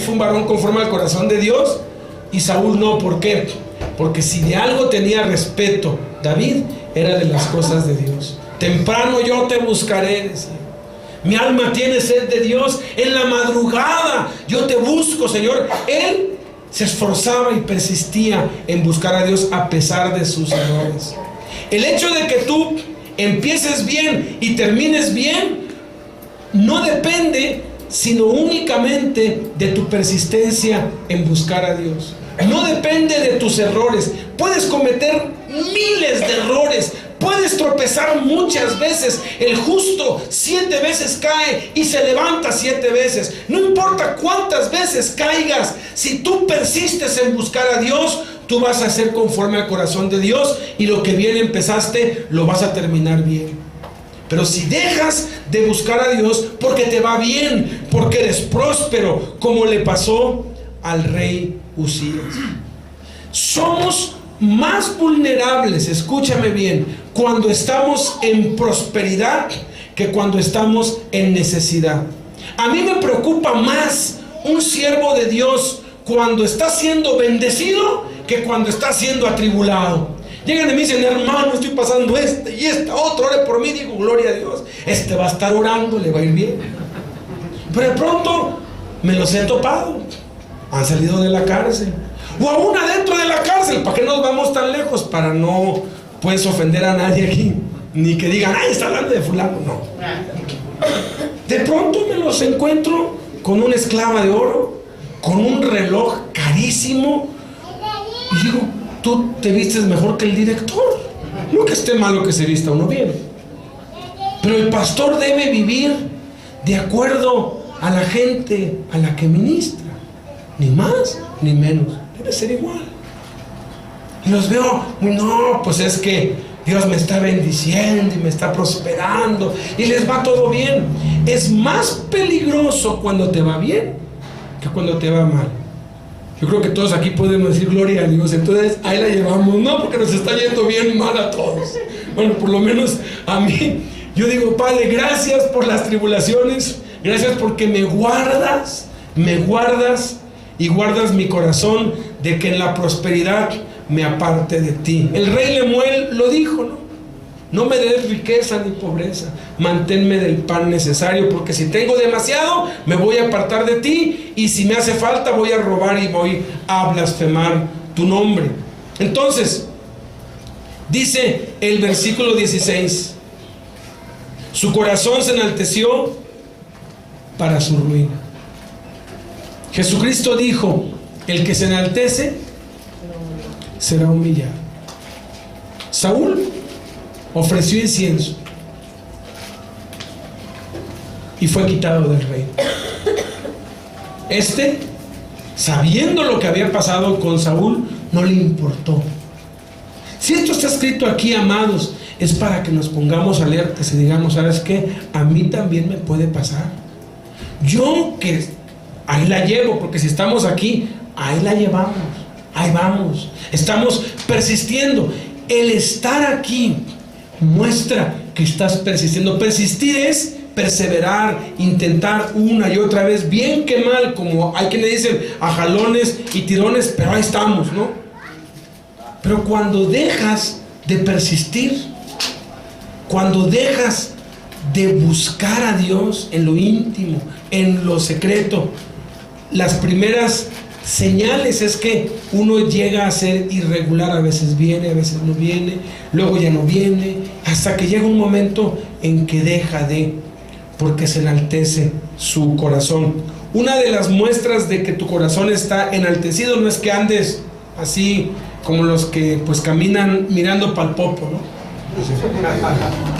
fue un varón conforme al corazón de Dios y Saúl no. ¿Por qué? Porque si de algo tenía respeto David, era de las cosas de Dios. Temprano yo te buscaré, decía. Mi alma tiene sed de Dios, en la madrugada yo te busco, Señor. Él se esforzaba y persistía en buscar a Dios a pesar de sus errores. El hecho de que tú empieces bien y termines bien no depende sino únicamente de tu persistencia en buscar a Dios. No depende de tus errores. Puedes cometer miles de errores, puedes tropezar muchas veces. El justo 7 veces cae y se levanta 7 veces. No importa cuántas veces caigas, si tú persistes en buscar a Dios, tú vas a ser conforme al corazón de Dios, y lo que bien empezaste lo vas a terminar bien. Pero si dejas de buscar a Dios porque te va bien, porque eres próspero, como le pasó al rey Uzías. Somos más vulnerables, escúchame bien, cuando estamos en prosperidad que cuando estamos en necesidad. A mí me preocupa más un siervo de Dios cuando está siendo bendecido que cuando está siendo atribulado. Llegan y me dicen: hermano, estoy pasando y esta otra, ore por mí. Digo: gloria a Dios, este va a estar orando, le va a ir bien. Pero de pronto me los he topado, han salido de la cárcel, o aún adentro de la cárcel. ¿Para qué nos vamos tan lejos? Para no puedes ofender a nadie aquí, ni que digan: ay, está hablando de fulano. No. De pronto me los encuentro con una esclava de oro, con un reloj carísimo, y digo: tú te vistes mejor que el director. No que esté malo que se vista uno bien, pero el pastor debe vivir de acuerdo a la gente a la que ministra, ni más ni menos, debe ser igual. Y los veo: no, pues es que Dios me está bendiciendo y me está prosperando y les va todo bien. Es más peligroso cuando te va bien que cuando te va mal. Yo creo que todos aquí podemos decir: gloria a Dios. Entonces ahí la llevamos, no porque nos está yendo bien mal a todos. Bueno, por lo menos a mí. Yo digo: Padre, gracias por las tribulaciones, gracias porque me guardas y guardas mi corazón de que en la prosperidad me aparte de ti. El rey Lemuel lo dijo, ¿no? No me des riqueza ni pobreza, manténme del pan necesario, porque si tengo demasiado me voy a apartar de ti, y si me hace falta voy a robar y voy a blasfemar tu nombre. Entonces dice el versículo 16: su corazón se enalteció para su ruina. Jesucristo dijo: el que se enaltece será humillado. Saúl ofreció incienso y fue quitado del reino. Sabiendo lo que había pasado con Saúl, no le importó. Si esto está escrito aquí, amados, es para que nos pongamos alertas y digamos: ¿sabes qué? A mí también me puede pasar. Yo que ahí la llevo, porque si estamos aquí, ahí la llevamos, ahí vamos, estamos persistiendo. El estar aquí muestra que estás persistiendo. Persistir es perseverar, intentar una y otra vez, bien que mal, como hay quienes dicen a jalones y tirones, pero ahí estamos, ¿no? Pero cuando dejas de persistir, cuando dejas de buscar a Dios en lo íntimo, en lo secreto, las primeras señales es que uno llega a ser irregular. A veces viene, a veces no viene, luego ya no viene, hasta que llega un momento en que deja de, porque se enaltece su corazón. Una de las muestras de que tu corazón está enaltecido no es que andes así como los que pues caminan mirando pa'l popo, ¿no?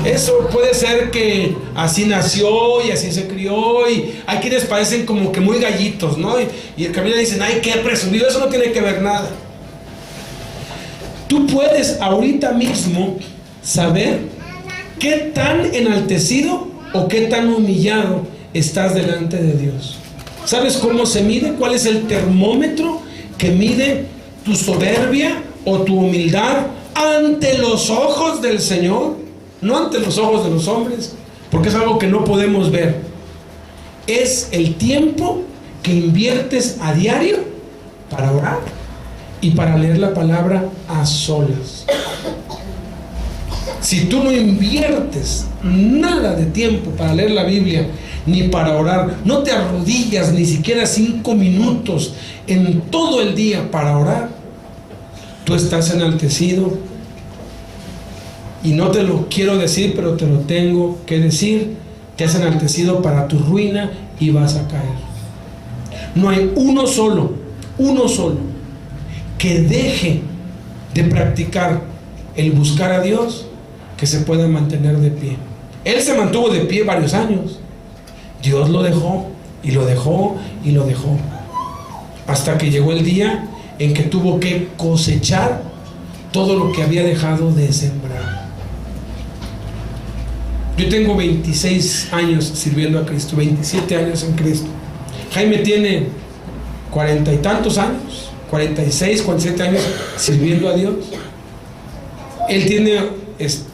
Eso puede ser que así nació y así se crió, y hay quienes parecen como que muy gallitos, ¿no? Y el camino dicen: ay, qué presumido. Eso no tiene que ver nada. Tú puedes ahorita mismo saber qué tan enaltecido o qué tan humillado estás delante de Dios. ¿Sabes cómo se mide? ¿Cuál es el termómetro que mide tu soberbia o tu humildad ante los ojos del Señor? No ante los ojos de los hombres, porque es algo que no podemos ver. Es el tiempo que inviertes a diario para orar y para leer la palabra a solas. Si tú no inviertes nada de tiempo para leer la Biblia ni para orar, no te arrodillas ni siquiera 5 minutos en todo el día para orar, tú estás enaltecido. Y no te lo quiero decir, pero te lo tengo que decir: te has enaltecido para tu ruina y vas a caer. No hay uno solo que deje de practicar el buscar a Dios que se pueda mantener de pie. Él se mantuvo de pie varios años. Dios lo dejó y lo dejó y lo dejó, hasta que llegó el día en que tuvo que cosechar todo lo que había dejado de sembrar. Yo tengo 26 años sirviendo a Cristo, 27 años en Cristo. Jaime tiene 40 y tantos años, 46, 47 años sirviendo a Dios. Él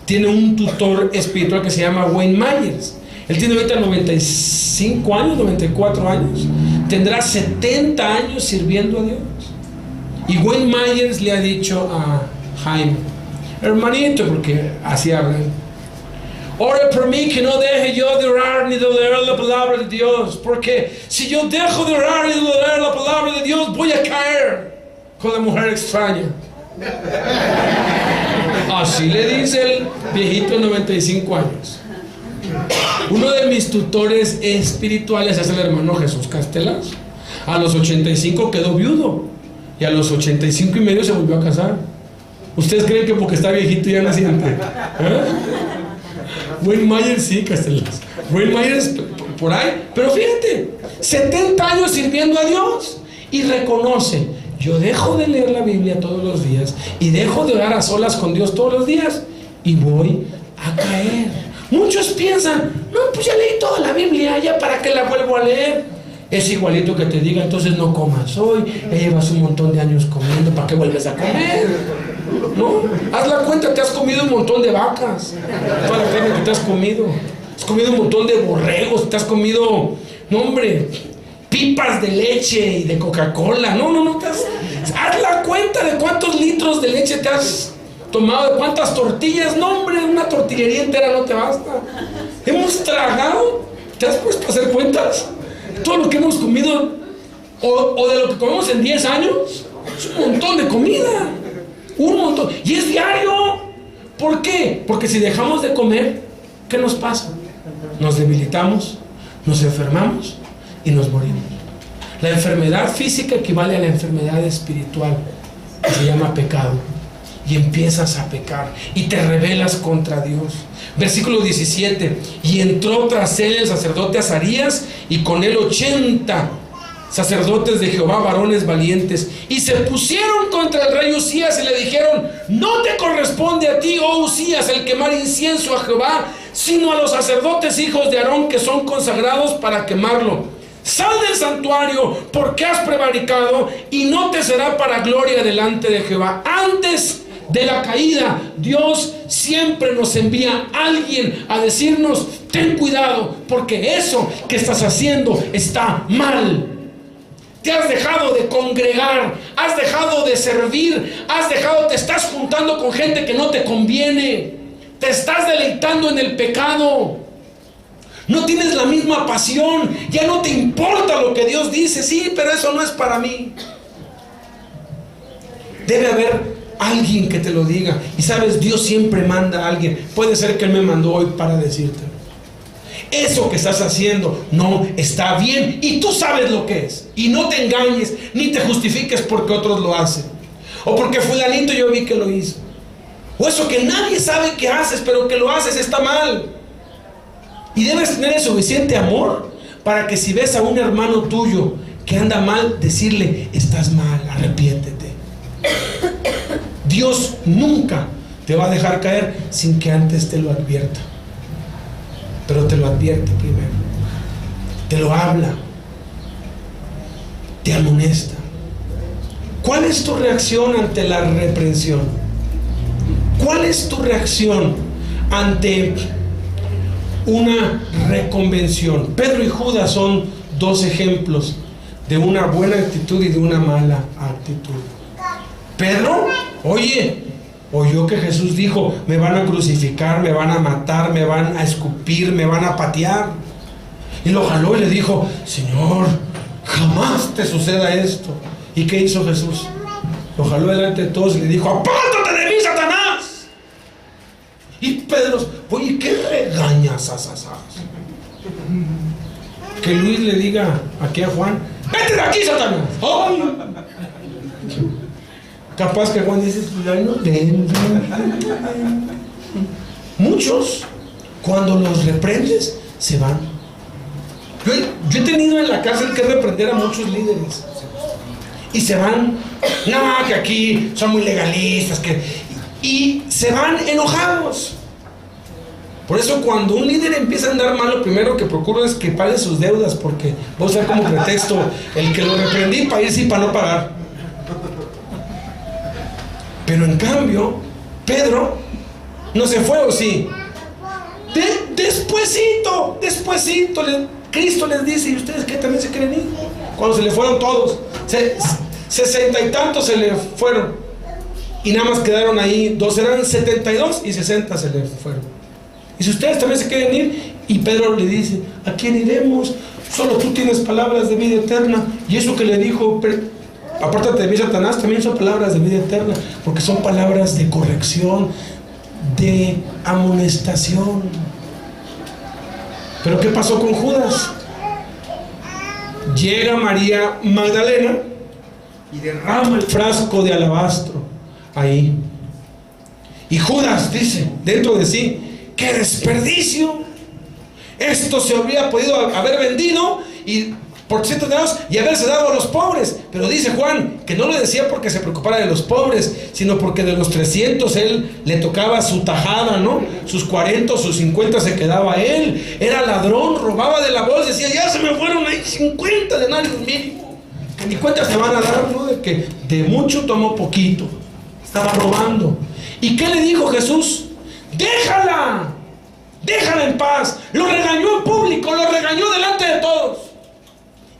tiene un tutor espiritual que se llama Wayne Myers. Él tiene ahorita 95 años, 94 años. Tendrá 70 años sirviendo a Dios. Y Wayne Myers le ha dicho a Jaime: hermanito, porque así hablan, ore por mí que no deje yo de orar ni de leer la palabra de Dios, porque si yo dejo de orar y de leer la palabra de Dios, voy a caer con la mujer extraña. Así le dice el viejito de 95 años. Uno de mis tutores espirituales es el hermano Jesús Castelas. A los 85 quedó viudo y a los 85 y medio se volvió a casar. ¿Ustedes creen que porque está viejito ya no siente? Wayne Myers, sí, Castelas. Wayne Myers por ahí. Pero fíjate, 70 años sirviendo a Dios y reconoce: yo dejo de leer la Biblia todos los días y dejo de orar a solas con Dios todos los días y voy a caer. Muchos piensan: no, pues ya leí toda la Biblia, ya para qué la vuelvo a leer. Es igualito que te diga: entonces no comas hoy, ya llevas un montón de años comiendo, ¿para qué vuelves a comer? No, haz la cuenta, te has comido un montón de vacas, toda la carne que te has comido un montón de borregos, te has comido, no hombre, pipas de leche y de Coca-Cola. No, haz la cuenta de cuántos litros de leche te has tomado, de cuántas tortillas. No hombre, una tortillería entera no te basta. Hemos tragado, ¿te has puesto a hacer cuentas? Todo lo que hemos comido, o de lo que comemos en 10 años, es un montón de comida. Un montón. Y es diario. ¿Por qué? Porque si dejamos de comer, ¿qué nos pasa? Nos debilitamos, nos enfermamos y nos morimos. La enfermedad física equivale a la enfermedad espiritual, que se llama pecado. Y empiezas a pecar y te rebelas contra Dios. Versículo 17: y entró tras él el sacerdote Azarías y con él 80 sacerdotes de Jehová, varones valientes, y se pusieron contra el rey Usías y le dijeron: no te corresponde a ti, oh Usías, el quemar incienso a Jehová, sino a los sacerdotes hijos de Aarón, que son consagrados para quemarlo. Sal del santuario, porque has prevaricado, y no te será para gloria delante de Jehová. Antes de la caída, Dios siempre nos envía a alguien a decirnos: ten cuidado, porque eso que estás haciendo está mal. Te has dejado de congregar, has dejado de servir, te estás juntando con gente que no te conviene, te estás deleitando en el pecado, no tienes la misma pasión, ya no te importa lo que Dios dice. Sí, pero eso no es para mí. Debe haber alguien que te lo diga. Y sabes, Dios siempre manda a alguien. Puede ser que Él me mandó hoy para decírtelo. Eso que estás haciendo no está bien y tú sabes lo que es. Y no te engañes ni te justifiques porque otros lo hacen, o porque fulanito yo vi que lo hizo, o eso que nadie sabe que haces pero que lo haces está mal. Y debes tener el suficiente amor para que si ves a un hermano tuyo que anda mal, decirle: estás mal, arrepiéntete. Dios nunca te va a dejar caer sin que antes te lo advierta. Pero te lo advierte primero, te lo habla, te amonesta. ¿Cuál es tu reacción ante la reprensión? ¿Cuál es tu reacción ante una reconvención? Pedro y Judas son dos ejemplos de una buena actitud y de una mala actitud. Pedro, oyó que Jesús dijo: me van a crucificar, me van a matar, me van a escupir, me van a patear. Y lo jaló y le dijo: Señor, jamás te suceda esto. ¿Y qué hizo Jesús? Lo jaló delante de todos y le dijo: apártate de mí, Satanás. Y Pedro, oye, ¿qué regañas, que Luis le diga aquí a Juan: vete de aquí, Satanás. ¡Ay! Capaz que Juan dice: ay, no, ven. Muchos, cuando los reprendes, se van. Yo he tenido en la cárcel que reprender a muchos líderes y se van. No, que aquí son muy legalistas, y se van enojados. Por eso, cuando un líder empieza a andar mal, lo primero que procuro es que pague sus deudas, porque voy a usar como pretexto el que lo reprendí para irse y para no pagar. Pero en cambio, Pedro no se fue, ¿o sí? Despuésito, Cristo les dice: ¿y ustedes qué, también se quieren ir? Cuando se le fueron todos, 60 y tantos se le fueron, y nada más quedaron ahí 2, eran 72 y 60 se le fueron. Y si ustedes también se quieren ir, y Pedro le dice: ¿a quién iremos? Solo tú tienes palabras de vida eterna. Y eso que le dijo: apártate de mí, Satanás, también son palabras de vida eterna, porque son palabras de corrección, de amonestación. Pero ¿qué pasó con Judas? Llega María Magdalena y derrama el frasco de alabastro ahí. Y Judas dice dentro de sí: ¡qué desperdicio! Esto se habría podido haber vendido y por ciertos dedos y haberse dado a los pobres. Pero dice Juan que no lo decía porque se preocupara de los pobres, sino porque de los 300 él le tocaba su tajada, ¿no? Sus 40 o sus 50 se quedaba él. Era ladrón, robaba de la bolsa, decía: ya se me fueron ahí 50 denarios mínimo, que ni cuenta se van a dar, ¿no? De que de mucho tomó poquito. Estaba robando. ¿Y qué le dijo Jesús? Déjala en paz. Lo regañó en público, lo regañó delante de todos.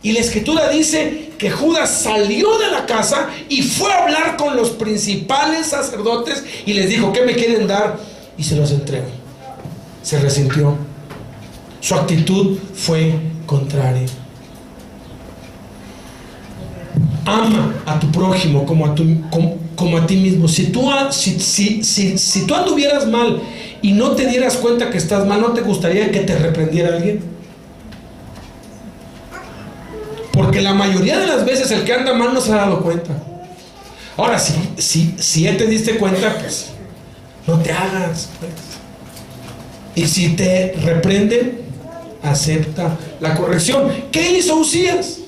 Y la escritura dice que Judas salió de la casa y fue a hablar con los principales sacerdotes y les dijo: ¿qué me quieren dar? Y se los entregó. Se resintió. Su actitud fue contraria. Ama a tu prójimo como a ti mismo. Si tú anduvieras mal y no te dieras cuenta que estás mal, ¿no te gustaría que te reprendiera alguien? Porque la mayoría de las veces el que anda mal no se ha dado cuenta. Ahora, si ya te diste cuenta, pues no te hagas, pues. Y si te reprenden, acepta la corrección. ¿Qué hizo Usías?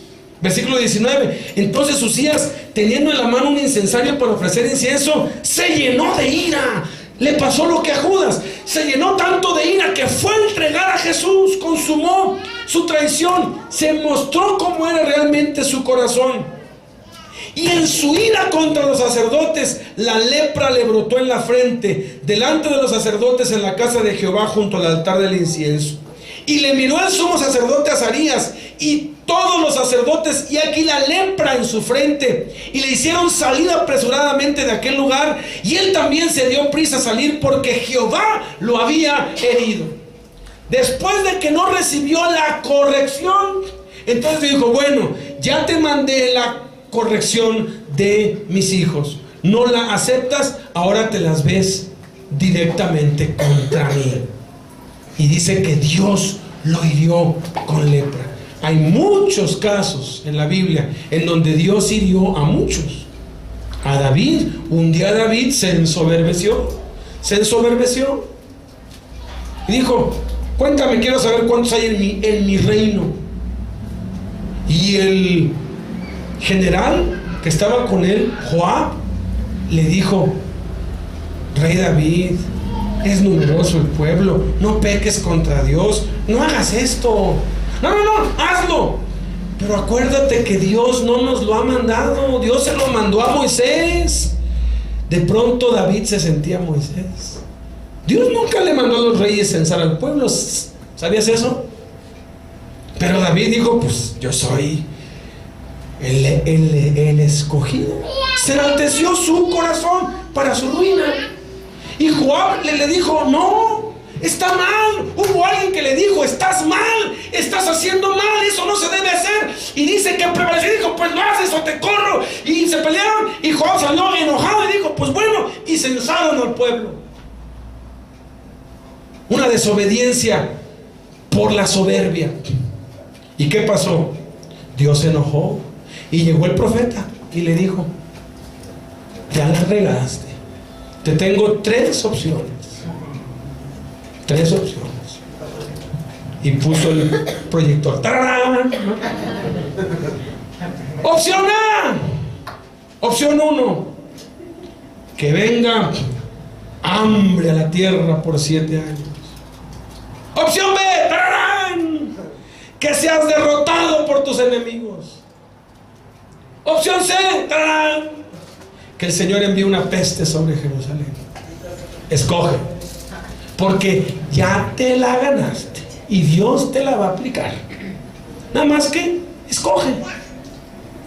Versículo 19. Entonces Usías, teniendo en la mano un incensario para ofrecer incienso, se llenó de ira. Le pasó lo que a Judas. Se llenó tanto de ira que fue a entregar a Jesús. Consumó su traición. Se mostró cómo era realmente su corazón. Y en su ira contra los sacerdotes, la lepra le brotó en la frente, delante de los sacerdotes en la casa de Jehová, junto al altar del incienso. Y le miró el sumo sacerdote Azarías y todos los sacerdotes, y aquí la lepra en su frente, y le hicieron salir apresuradamente de aquel lugar, y él también se dio prisa a salir porque Jehová lo había herido. Después de que no recibió la corrección, entonces dijo: bueno, ya te mandé la corrección de mis hijos, no la aceptas, ahora te las ves directamente contra mí. Y dice que Dios lo hirió con lepra. Hay muchos casos en la Biblia en donde Dios hirió a muchos. A David, un día David se ensoberbeció. Y dijo: cuéntame, quiero saber cuántos hay en mi reino. Y el general que estaba con él, Joab, le dijo: rey David, es numeroso el pueblo, no peques contra Dios, no hagas esto. No, hazlo. Pero acuérdate que Dios no nos lo ha mandado, Dios se lo mandó a Moisés. De pronto David se sentía Moisés. Dios nunca le mandó a los reyes censar al pueblo, ¿sabías eso? Pero David dijo: pues yo soy el escogido, se enalteció su corazón para su ruina. Y Joab le dijo: no, está mal. Hubo alguien que le dijo: estás mal, estás haciendo mal, eso no se debe hacer. Y dice que prevaleció y dijo: pues lo haces o te corro. Y se pelearon y Joab salió enojado y dijo: pues bueno, y censaron al pueblo. Una desobediencia por la soberbia. ¿Y qué pasó? Dios se enojó y llegó el profeta y le dijo: ya la regaste, te tengo tres opciones. Tres opciones. Y puso el proyector. ¡Tarán! Opción A. Opción 1: que venga hambre a la tierra por 7 años. Opción B. ¡Tarán! Que seas derrotado por tus enemigos. Opción C. ¡Tarán! Que el Señor envíe una peste sobre Jerusalén. Escoge, porque ya te la ganaste y Dios te la va a aplicar. Nada más que escoge.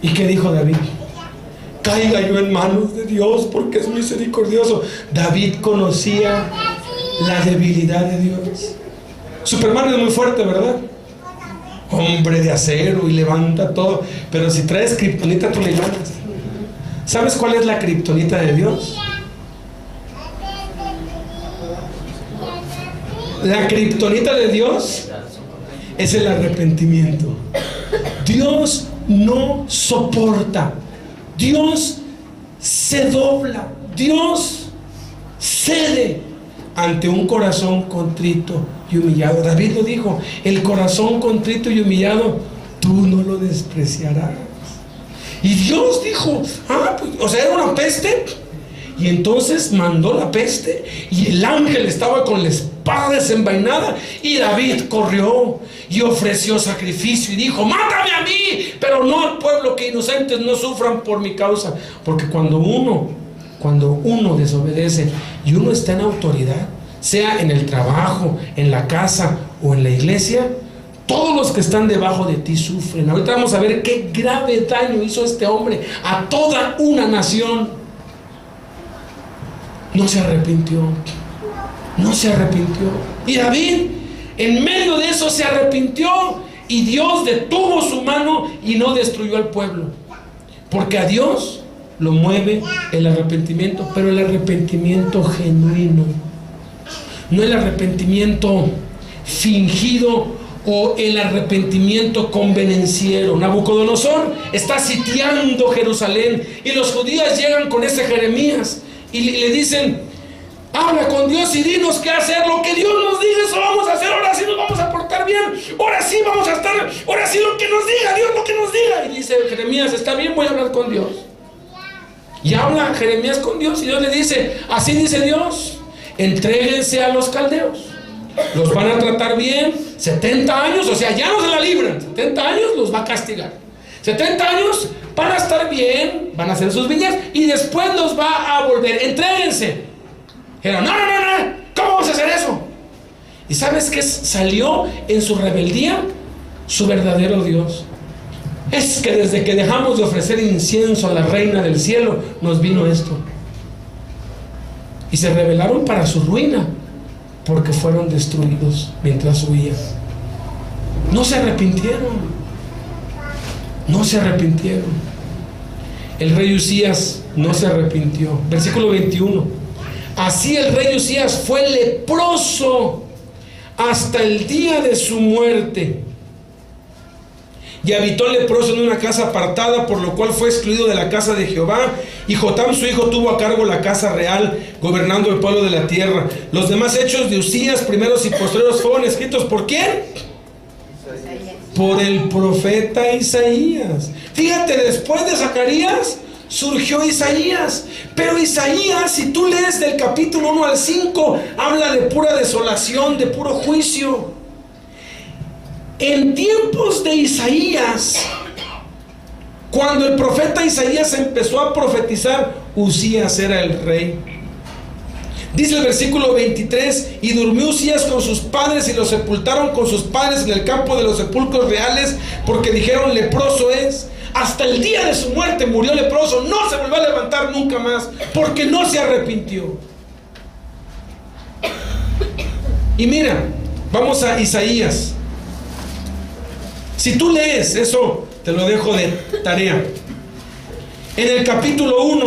¿Y qué dijo David? Caiga yo en manos de Dios, porque es misericordioso. David conocía la debilidad de Dios. Superman es muy fuerte, ¿verdad? Hombre de acero y levanta todo. Pero si traes kriptonita, tú le ganas. ¿Sabes cuál es la kriptonita de Dios? La kriptonita de Dios es el arrepentimiento. Dios no soporta. Dios se dobla. Dios cede ante un corazón contrito y humillado. David lo dijo: el corazón contrito y humillado, tú no lo despreciarás. Y Dios dijo: pues, o sea, era una peste. Y entonces mandó la peste y el ángel estaba con la espada desenvainada, y David corrió y ofreció sacrificio y dijo: mátame a mí, pero no al pueblo, que inocentes no sufran por mi causa. Porque cuando uno desobedece y uno está en autoridad, sea en el trabajo, en la casa o en la iglesia, todos los que están debajo de ti sufren. Ahorita vamos a ver qué grave daño hizo este hombre a toda una nación. No se arrepintió. No se arrepintió. Y David, en medio de eso, se arrepintió, y Dios detuvo su mano y no destruyó al pueblo. Porque a Dios lo mueve el arrepentimiento, pero el arrepentimiento genuino, no el arrepentimiento fingido o el arrepentimiento convenenciero. Nabucodonosor está sitiando Jerusalén y los judíos llegan con ese Jeremías y le dicen: habla con Dios y dinos qué hacer. Lo que Dios nos diga, eso vamos a hacer. Ahora sí nos vamos a portar bien. Ahora sí vamos a estar. Ahora sí lo que nos diga, Dios lo que nos diga. Y dice Jeremías: está bien, voy a hablar con Dios. Y habla Jeremías con Dios y Dios le dice: así dice Dios, entréguense a los caldeos. Los van a tratar bien 70 años, o sea, ya no se la libran. 70 años los va a castigar. 70 años van a estar bien, van a hacer sus viñas y después los va a volver. Entréguense. Pero no, ¿cómo vamos a hacer eso? ¿Y sabes qué salió en su rebeldía? Su verdadero Dios. Es que desde que dejamos de ofrecer incienso a la reina del cielo, nos vino esto. Y se rebelaron para su ruina, porque fueron destruidos mientras huían. No se arrepintieron. No se arrepintieron. El rey Usías no se arrepintió. Versículo 21. Así el rey Usías fue leproso hasta el día de su muerte, y habitó leproso en una casa apartada, por lo cual fue excluido de la casa de Jehová. Y Jotam su hijo tuvo a cargo la casa real, gobernando el pueblo de la tierra. Los demás hechos de Usías, primeros y posteriores, fueron escritos ¿por quién? Por el profeta Isaías. Fíjate, después de Zacarías surgió Isaías. Pero Isaías, si tú lees del capítulo 1 al 5, habla de pura desolación, de puro juicio. En tiempos de Isaías, cuando el profeta Isaías empezó a profetizar, Usías era el rey. Dice el versículo 23: y durmió Usías con sus padres, y lo sepultaron con sus padres en el campo de los sepulcros reales, porque dijeron: leproso es. hasta el día de su muerte murió leproso, no se volvió a levantar nunca más, porque no se arrepintió. Y mira, vamos a Isaías. Si tú lees eso, te lo dejo de tarea. En el capítulo 1,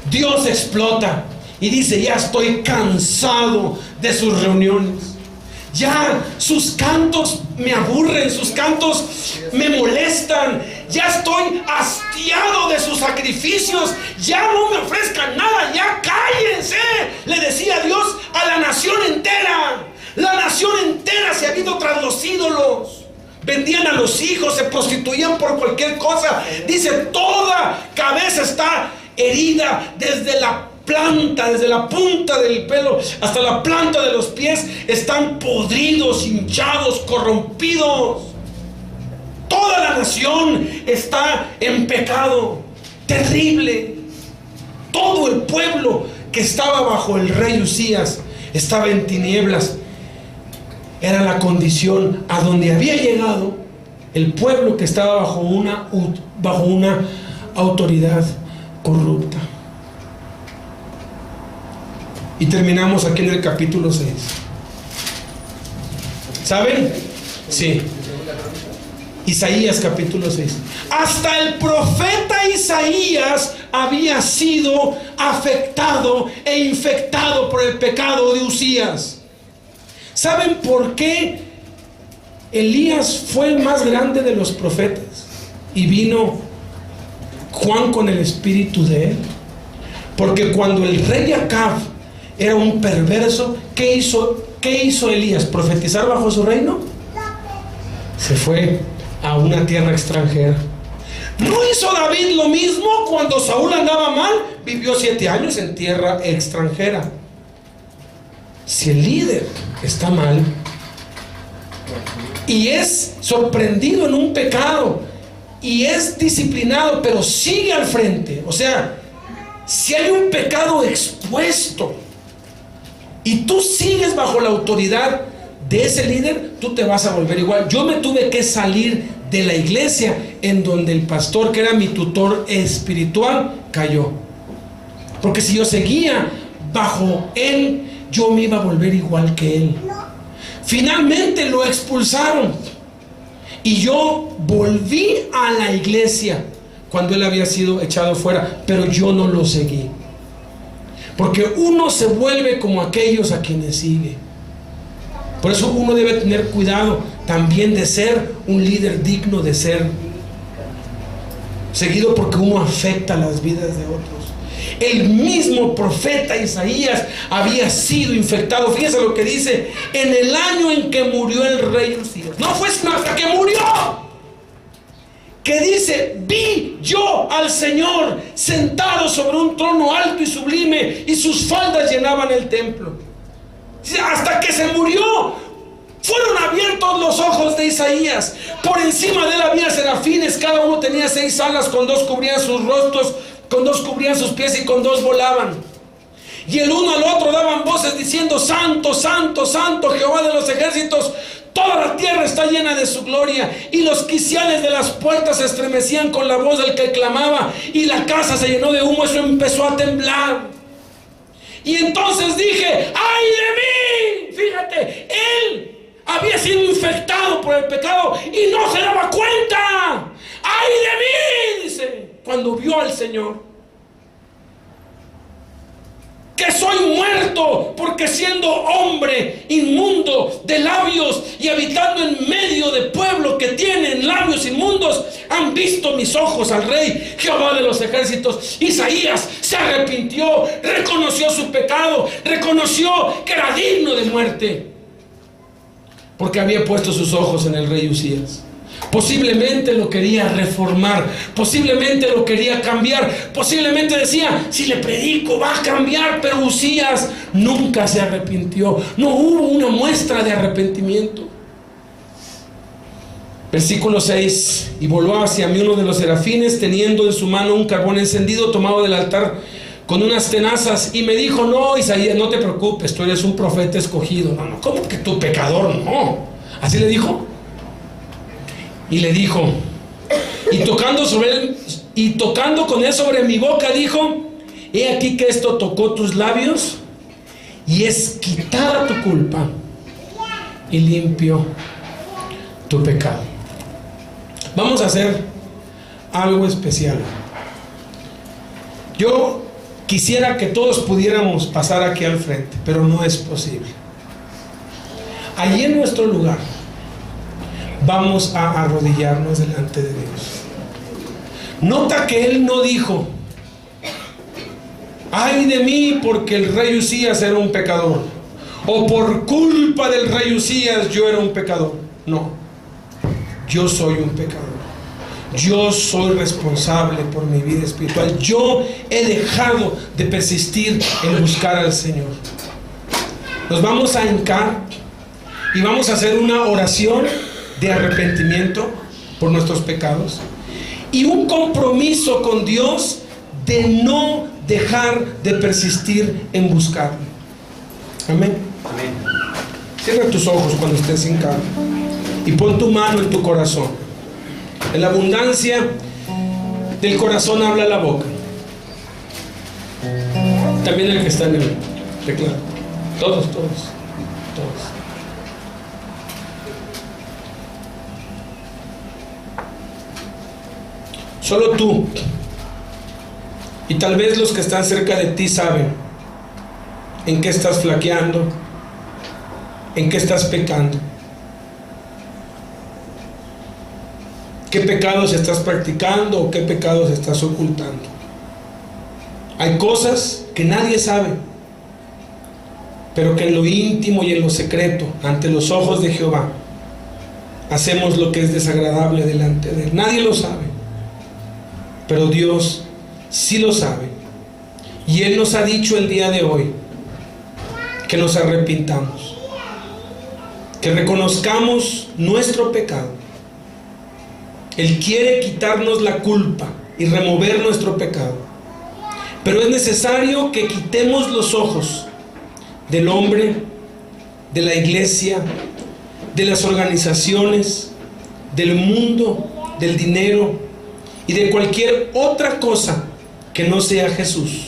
Dios explota y dice: ya estoy cansado de sus reuniones. Ya sus cantos me aburren, sus cantos me molestan. Ya estoy hastiado de sus sacrificios. Ya no me ofrezcan nada, ya cállense, le decía Dios a la nación entera. La nación entera se ha ido tras los ídolos. Vendían a los hijos, se prostituían por cualquier cosa. Dice: toda cabeza está herida, desde la punta del pelo hasta la planta de los pies. Están podridos, hinchados, corrompidos. Toda la nación está en pecado terrible. Todo el pueblo que estaba bajo el rey Usías estaba en tinieblas. Era la condición a donde había llegado el pueblo que estaba bajo una autoridad corrupta. Y terminamos aquí en el capítulo 6. ¿Saben? Sí. Isaías capítulo 6. Hasta el profeta Isaías había sido afectado e infectado por el pecado de Usías. ¿Saben por qué Elías fue el más grande de los profetas y vino Juan con el espíritu de él? Porque cuando el rey Acab era un perverso, ¿qué hizo Elías? ¿Profetizar bajo su reino? Se fue a una tierra extranjera. ¿No hizo David lo mismo cuando Saúl andaba mal? Vivió 7 años en tierra extranjera. Si el líder está mal y es sorprendido en un pecado y es disciplinado, pero sigue al frente, o sea, si hay un pecado expuesto y tú sigues bajo la autoridad de ese líder, tú te vas a volver igual. Yo me tuve que salir de la iglesia en donde el pastor, que era mi tutor espiritual, cayó, porque si yo seguía bajo él, yo me iba a volver igual que él. Finalmente lo expulsaron y yo volví a la iglesia cuando él había sido echado fuera, pero yo no lo seguí, porque uno se vuelve como aquellos a quienes sigue. Por eso uno debe tener cuidado también de ser un líder digno de ser seguido, porque uno afecta las vidas de otros. El mismo profeta Isaías había sido infectado. Fíjense lo que dice: en el año en que murió el rey Usías. No fue sino hasta que murió, que dice: vi yo al Señor sentado sobre un trono alto y sublime, y sus faldas llenaban el templo. Hasta que se murió, fueron abiertos los ojos de Isaías. Por encima de él había serafines, cada uno tenía 6 alas, con 2 cubrían sus rostros, con 2 cubrían sus pies y con 2 volaban. Y el uno al otro daban voces diciendo: Santo, Santo, Santo, Jehová de los ejércitos, toda la tierra está llena de su gloria. Y los quiciales de las puertas se estremecían con la voz del que clamaba, y la casa se llenó de humo. Eso empezó a temblar. Y entonces dije: ¡ay de mí! Fíjate, él había sido infectado por el pecado y no se daba cuenta. ¡Ay de mí! Dice, cuando vio al Señor, que soy muerto, porque siendo hombre inmundo de labios y habitando en medio de pueblo que tienen labios inmundos, han visto mis ojos al rey Jehová de los ejércitos. Isaías se arrepintió, reconoció su pecado, reconoció que era digno de muerte, porque había puesto sus ojos en el rey Usías. Posiblemente lo quería reformar, posiblemente lo quería cambiar, posiblemente decía: si le predico va a cambiar. Pero Usías nunca se arrepintió, no hubo una muestra de arrepentimiento. Versículo 6: y voló hacia mí uno de los serafines, teniendo en su mano un carbón encendido tomado del altar con unas tenazas, y me dijo: no, Isaías, no te preocupes, tú eres un profeta escogido. No, ¿cómo que tú, pecador? No, así le dijo. Y le dijo: y tocando con él sobre mi boca, dijo: he aquí que esto tocó tus labios, y es quitada tu culpa y limpio tu pecado. Vamos a hacer algo especial. Yo quisiera que todos pudiéramos pasar aquí al frente, pero no es posible. Allí en nuestro lugar vamos a arrodillarnos delante de Dios. Nota que Él no dijo: ay de mí porque el rey Usías era un pecador, o por culpa del rey Usías yo era un pecador. No, yo soy un pecador. Yo soy responsable por mi vida espiritual. Yo he dejado de persistir en buscar al Señor. Nos vamos a hincar y vamos a hacer una oración de arrepentimiento por nuestros pecados y un compromiso con Dios de no dejar de persistir en buscarlo. Amén. Amén. Cierra tus ojos cuando estés hincado y pon tu mano en tu corazón. En la abundancia del corazón habla la boca. También el que está en el teclado. Todos. Solo tú y tal vez los que están cerca de ti saben en qué estás flaqueando, en qué estás pecando, qué pecados estás practicando o qué pecados estás ocultando. Hay cosas que nadie sabe, pero que en lo íntimo y en lo secreto, ante los ojos de Jehová, hacemos lo que es desagradable delante de Él. Nadie lo sabe, pero Dios sí lo sabe. Y Él nos ha dicho el día de hoy que nos arrepintamos, que reconozcamos nuestro pecado. Él quiere quitarnos la culpa y remover nuestro pecado, pero es necesario que quitemos los ojos del hombre, de la iglesia, de las organizaciones, del mundo, del dinero y de cualquier otra cosa que no sea Jesús.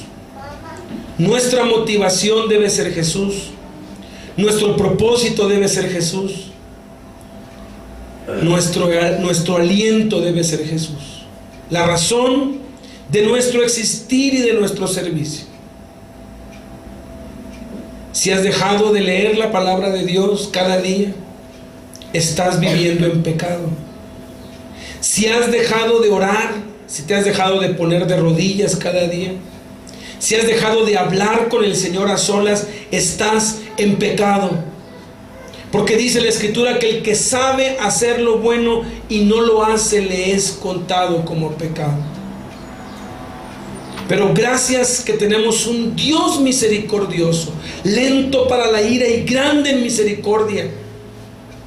Nuestra motivación debe ser Jesús. Nuestro propósito debe ser Jesús. Nuestro aliento debe ser Jesús. La razón de nuestro existir y de nuestro servicio. Si has dejado de leer la palabra de Dios cada día, estás viviendo en pecado. Si has dejado de orar, si te has dejado de poner de rodillas cada día, si has dejado de hablar con el Señor a solas, estás en pecado. Porque dice la Escritura que el que sabe hacer lo bueno y no lo hace, le es contado como pecado. Pero gracias que tenemos un Dios misericordioso, lento para la ira y grande en misericordia,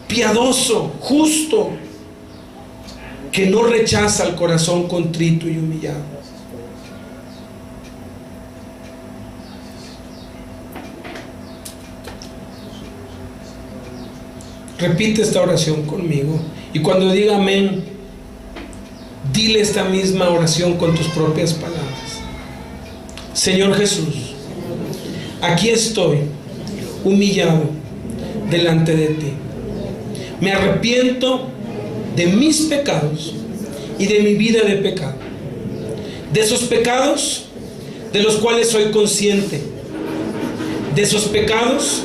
piadoso, justo, que no rechaza al corazón contrito y humillado. Repite esta oración conmigo y cuando diga amén, dile esta misma oración con tus propias palabras. Señor Jesús, aquí estoy humillado delante de ti. Me arrepiento de mis pecados y de mi vida de pecado, de esos pecados de los cuales soy consciente, de esos pecados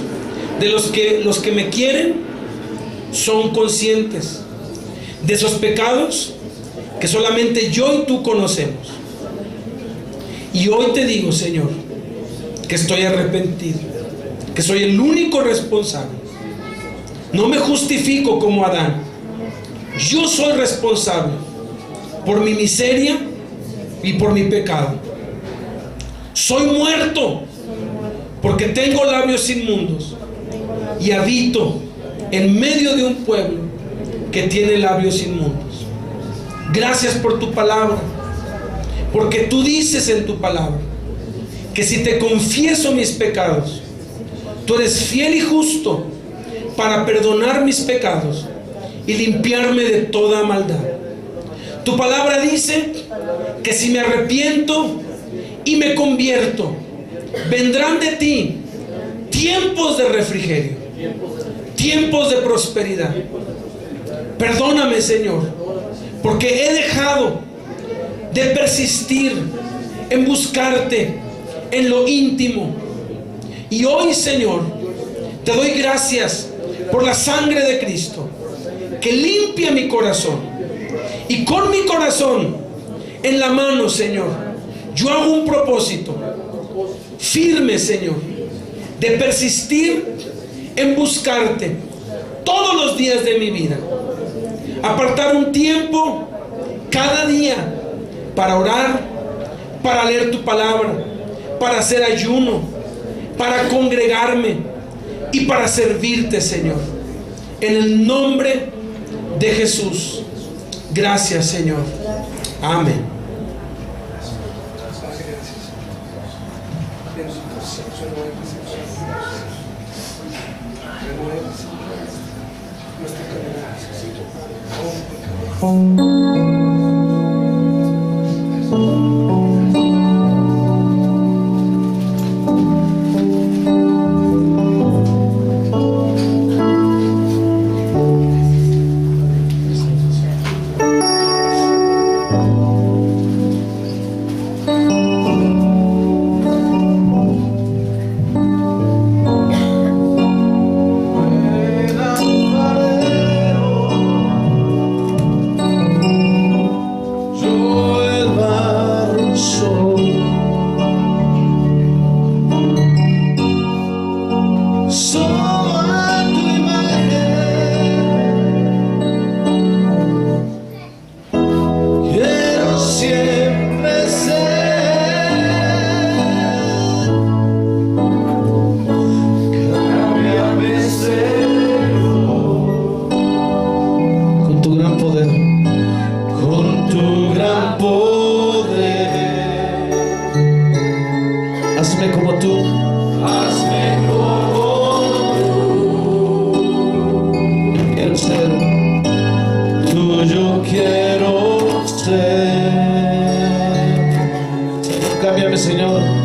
de los que me quieren son conscientes, de esos pecados que solamente yo y tú conocemos. Y hoy te digo, Señor, que estoy arrepentido, que soy el único responsable. No me justifico como Adán. Yo soy responsable por mi miseria y por mi pecado. Soy muerto porque tengo labios inmundos y habito en medio de un pueblo que tiene labios inmundos. Gracias por tu palabra, porque tú dices en tu palabra que si te confieso mis pecados, tú eres fiel y justo para perdonar mis pecados y limpiarme de toda maldad. Tu palabra dice que si me arrepiento y me convierto, vendrán de ti tiempos de refrigerio, tiempos de prosperidad. Perdóname, Señor, porque he dejado de persistir en buscarte en lo íntimo. Y hoy, Señor, te doy gracias por la sangre de Cristo que limpia mi corazón. Y con mi corazón en la mano, Señor, yo hago un propósito firme, Señor, de persistir en buscarte todos los días de mi vida. Apartar un tiempo cada día para orar, para leer tu palabra, para hacer ayuno, para congregarme y para servirte, Señor. En el nombre de Jesús. Gracias, Señor. Amén. Hazme como tú. Hazme como tú. Quiero ser tuyo, quiero ser. Cámbiame, Señor.